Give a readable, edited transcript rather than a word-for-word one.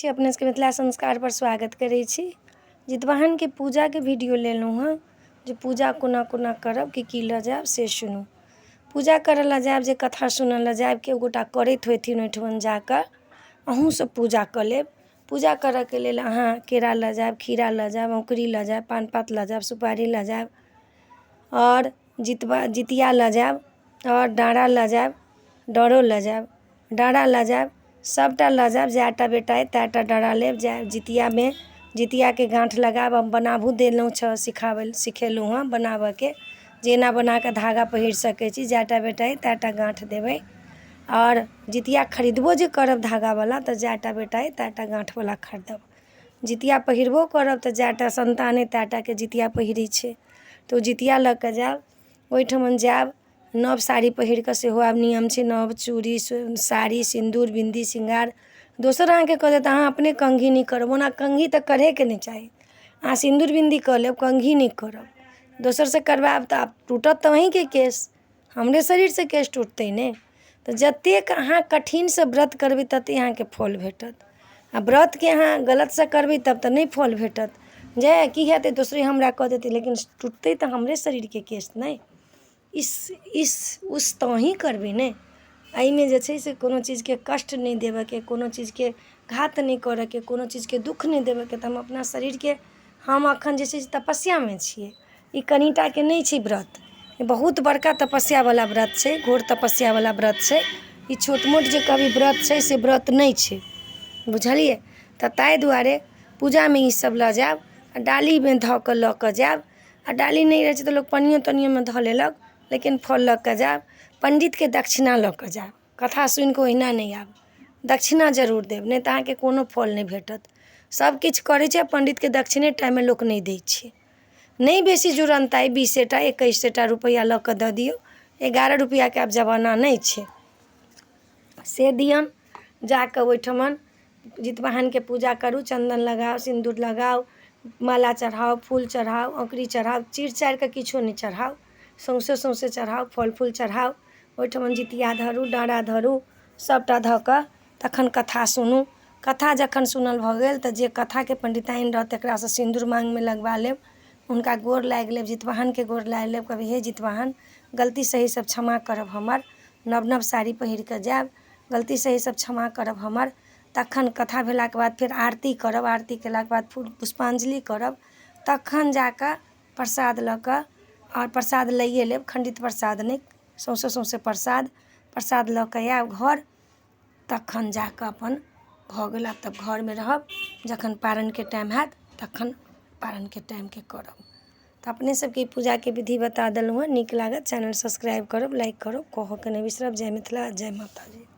छी अपने सबके मिथिला संस्कार पर स्वागत करै छी। जितवाहन के पूजा के वीडियो लेलहुँ हँ जे पूजा कोना कोना करब की लऽ जायब से सुनू। पूजा करऽ लऽ जायब जे कथा सुनऽ लऽ जायब केओ गोटा करैत होथिन ओहिठमन जाकऽ अहूँ सब पूजा कऽ लेब। पूजा करऽ के लेल अहाँ केरा लऽ जायब, खीरा लऽ जायब, औंकरी लऽ जायब, पान पात लऽ जायब, सुपारी लऽ जायब और जितिया लऽ जायब और डाँड़ा लऽ जायब, डरो लऽ जायब, डाँड़ा लऽ जायब, सबटा लऽ जायब। जएटा बेटा अइ तएटा डाँड़ा लेब। जितियामे जितियाके गाँठ लगायब। हम बनाबू देलहुँ सिखेलहुँ हँ बनाबऽके जे एना बनाकऽ धागा पहिर सकै छी। जएटा बेटा अइ तएटा गाँठ देबै और जितिया खरीदबो जे करब धागावला तऽ जएटा बेटा अइ तएटा गाँठवला खरीदब। जितिया पहिरबो करब तऽ जएटा संतान अइ तएटाके जितिया पहिरै छै तऽ ओ जितिया लऽ कऽ जायब। ओहिठमन जायब नव साड़ी पहिर कऽ सेहो आब नियम छै। नव चूड़ी साड़ी सिन्दूर बिन्दी सिंगार दोसर अहाँके कऽ देत अहाँ अपने कंघी नहि करब। ओना कंघी तऽ करहेके नहि चाही। अहाँ सिन्दूर बिन्दी कऽ लेब, कंघी नहि करब। दोसरसँ करबायब तऽ आब टूटत तऽ अहीँके केश, हमरे शरीरसँ केश टूटतै ने। तऽ जतेक अहाँ कठिनसँ व्रत करबै ततेक अहाँके फल भेटत। आ व्रतके अहाँ गलतसँ करबै तब तऽ नहि फल भेटत। जे की हेतै दोसरे हमरा कऽ देतै लेकिन टूटतै तऽ हमरे शरीरके केश ने। उस तऽ अहीँ करबै ने। एहिमे जे छै से कोनो चीजके कष्ट नहि देबऽके, कोनो चीजके घात नहि करऽके, कोनो चीजके दुःख नहि देबऽके। तऽ हम अपना शरीरके हम एखन जे छै से तपस्यामे छियै। ई कनिटाके नहि छै व्रत, ई बहुत बड़का तपस्यावला व्रत छै, घोर तपस्यावला व्रत छै। ई छोट मोट जे कहबै व्रत छै से व्रत नहि छै, बुझलियै। तऽ ताहि दुआरे पूजामे ई सब लऽ जायब आ डालीमे धऽ कऽ लऽ कऽ जायब। आ डाली नहि रहै छै तऽ लोक पन्नियो तन्नियोमे धऽ लेलक, लेकिन फल लऽ कऽ जायब। पण्डितके दक्षिणा लऽ कऽ जायब, कथा सुनि कऽ ओहिना नहि आयब, दक्षिणा जरूर देब नहि तऽ अहाँके कोनो फल नहि भेटत। सबकिछु करै छै पण्डितके दक्षिणे टाइममे लोक नहि दै छै। नहि बेसी जुड़नता अइ 20टा 21टा रुपैआ लऽ कऽ दऽ दियौ। 11 रुपैआके आब जमाना नहि छै से दियौन। जाकऽ ओहिठमन जितवाहनके पूजा करू, चन्दन लगाउ, सिन्दूर लगाउ, माला चढ़ाउ, फूल चढ़ाउ, औंकरी चढ़ाउ, चीर चारि कऽ किछो नहि चढ़ाउ, सौँसे चढ़ाउ, फल फूल चढ़ाउ। ओहिठमन जितिया धरू, डाँड़ा धरू, सबटा धऽ कऽ तखन कथा सुनू। कथा जखन सुनल भऽ गेल तऽ जे कथाके पंडिताइन रहत तकरासँ सिन्दूर माँगमे लगबा लेब, हुनका गोर लागि लेब, जितवाहनके गोर लागि लेब। कहबै हे जितवाहन गलती सही सब क्षमा करब हमर, नव नव साड़ी पहिर कऽ जायब, गलती सही सब क्षमा करब हमर। तखन कथा भेलाके बाद फेर आरती करब, आरती केलाके बाद फूल पुष्पाञ्जलि करब। तखन जाकऽ प्रसाद लऽ कऽ और प्रसाद लइए लेब, खण्डित प्रसाद नहि, सौँसे प्रसाद लऽ कऽ आयब घर। तखन जाकऽ अपन भऽ गेल आब तब घरमे रहब। जखन पारणके टाइम हैत तखन पारणके टाइमके करब। तऽ अपने सबके पूजाके विधि बता देलहुँ हँ। नीक लागत चैनल सब्सक्राइब करब, लाइक करब, कहऽके नहि बिसरब। जय मिथिला, जय माता दी।